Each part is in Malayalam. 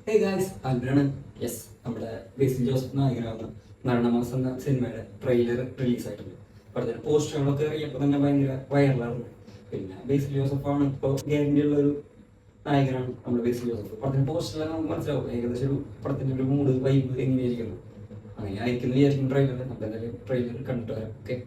Hey guys, ആൽബിനാണ്. യെസ്, നമ്മുടെ ബേസിൽ ജോസഫ് നായകനാവുന്ന മരണമാസം എന്ന സിനിമയുടെ ട്രെയിലർ റിലീസായിട്ടുണ്ട്. പടത്തിന് പോസ്റ്ററുകളൊക്കെ ഇറങ്ങിയപ്പോൾ തന്നെ ഭയങ്കര വൈറലായിരുന്നു. പിന്നെ ബേസിൽ ജോസഫാണ് ഇപ്പോൾ ഗ്യാരണ്ടി ഉള്ള ഒരു നായകനാണ് നമ്മുടെ ബേസിൽ ജോസഫ്. പടത്തിന് പോസ്റ്ററിലൊക്കെ നമുക്ക് മനസ്സിലാവും ഏകദേശം ഒരു പടത്തിൻ്റെ ഒരു മൂഡ് വൈബ് എങ്ങനെയായിരിക്കുന്നു. അങ്ങനെ ആയിരിക്കും വിചാരിക്കും ട്രെയിലർ. നമുക്ക് എന്തായാലും ട്രെയിലർ കണ്ടിട്ട് വരാം. ഓക്കെ.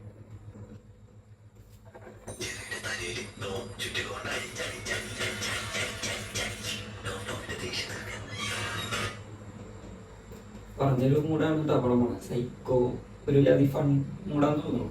പറഞ്ഞൊരു മൂടാണ് കേട്ടോ പടമാണ്. സൈക്കോ ഒരു ജാതി ഫൺ മൂടാന്ന് തോന്നുന്നു.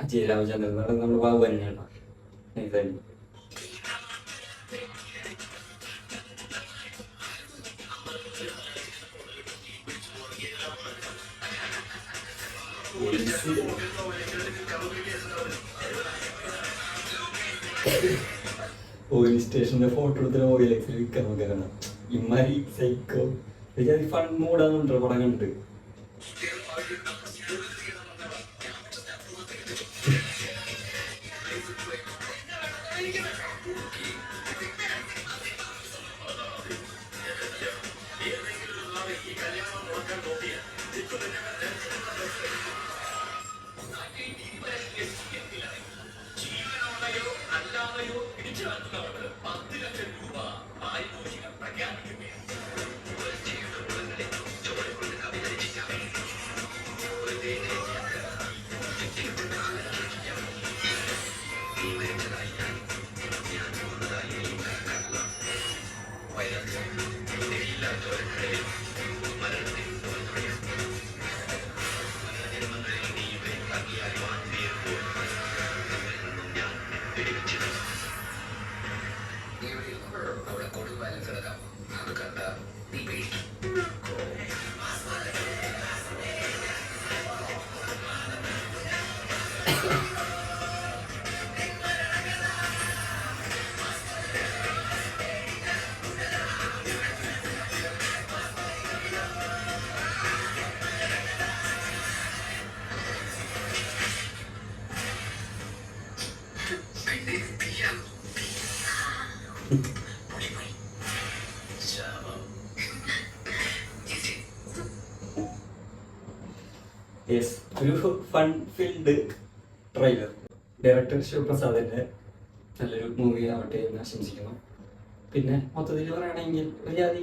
അജയ് രാമചന്ദ്രൻ നമ്മുടെ ബാബു തന്നെയാണ്. ഇതായിരുന്നു പോലീസ് സ്റ്റേഷന്റെ ഫോട്ടോ എടുത്തിട്ട് ഓയിലെക്സിൽ വിൽക്കാൻ നോക്കാണ്. ഇമാരി സൈക്കോ ഫൺ മൂടാന്നുണ്ടോ പടം കണ്ടിട്ട്. യെസ്, ഒരു ഫൺ ഫീൽഡ് ട്രെയിലർ. ഡയറക്ടർ ശിവപ്രസാദിന്റെ നല്ലൊരു മൂവി ആവട്ടെ എന്ന് ആശംസിക്കുന്നു. പിന്നെ മൊത്തത്തിൽ പറയുകയാണെങ്കിൽ ഒരു ജാതി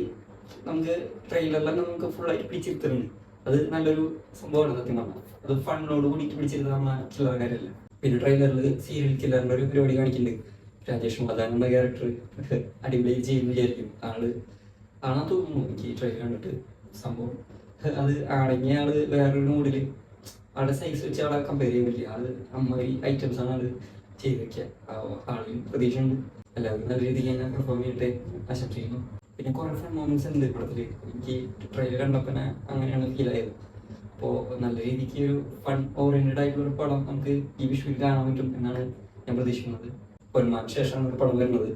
നമുക്ക് ട്രെയിലറിൽ നമുക്ക് ഫുള്ളായിട്ട് പിടിച്ചിരുത്തുന്നുണ്ട്. അത് നല്ലൊരു സംഭവമാണ് സത്യം പറഞ്ഞാൽ. അത് ഫണ്ണോട് കൂടിയിട്ട് പിടിച്ചിരുത്ത നമ്മളെ ചില്ലറ കാര്യമല്ല. പിന്നെ ട്രെയിലറിൽ സീരിയൽ കില്ലറിന്റെ ഒരു പരിപാടി കാണിക്കുന്നുണ്ട്. രാജേഷ് മാതാനുള്ള ക്യാരക്ടർ അടിപൊളി ചെയ്യുന്നു വിചാരിക്കും. ആണാ തോന്നുന്നു എനിക്ക് ട്രെയിലർ കണ്ടിട്ട്. സംഭവം അത് ആണെങ്കിൽ ആള് വേറൊരു മൂഡില് ആളുടെ സൈസ് വെച്ച് ആളെ കമ്പയർ ചെയ്യാൻ പറ്റില്ല. ആള് അമ്മാരി ഐറ്റംസ് ആണ് ആള് ചെയ്ത് വെക്കുക. ആളിന് പ്രതീക്ഷയുണ്ട്. എല്ലാവരും നല്ല രീതിക്ക് തന്നെ പെർഫോം ചെയ്തിട്ട് ആശംസിക്കുന്നു. പിന്നെ കുറെ ഫൺ മൊമെന്റ്സ് ഉണ്ട് പടത്തില്. എനിക്ക് ട്രെയിലർ കണ്ടപ്പോൾ അങ്ങനെയാണ് ഫീൽ ആയത്. അപ്പോൾ നല്ല രീതിക്ക് ഒരു ഫൺ ഓറിയന്റഡ് ആയിട്ടുള്ള ഒരു പടം നമുക്ക് ഈ വിഷുവിൽ കാണാൻ പറ്റും എന്നാണ് ഞാൻ പ്രതീക്ഷിക്കുന്നത്. പൊന്മാൻ ശേഷമാണ് ഒരു പടം വരുന്നത്.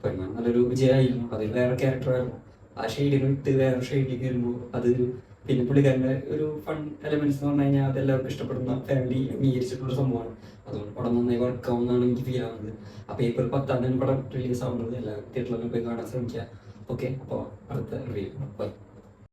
പൊന്മാൻ നല്ലൊരു വിജയമായിരുന്നു. അതിൽ വേറെ ക്യാരക്ടറായിരുന്നു. ആ ഷെയ്ഡിന് വിട്ട് വേറെ ഷെയ്ഡിലേക്ക് വരുമ്പോൾ അത് പിന്നെ പുള്ളിക്കാരൻ്റെ ഒരു ഫൺ എലമെന്റ്സ് എന്ന് പറഞ്ഞു കഴിഞ്ഞാൽ അതെല്ലാവർക്കും ഇഷ്ടപ്പെടുന്ന ഫാമിലി അംഗീകരിച്ചിട്ടുള്ള സംഭവമാണ്. അതുകൊണ്ട് പടം നന്നായി വർക്കാവുന്നതാണ് എനിക്ക് ഫീൽ ആവുന്നത്. അപ്പോൾ ഏപ്രിൽ 10 പടം റിലീസ് ആവുന്നത്. എല്ലാവരും തിയേറ്ററിലൊക്കെ പോയി കാണാൻ ശ്രമിക്കുക. ഓക്കെ, അപ്പോൾ അടുത്ത റിവ്യൂ. ബൈ.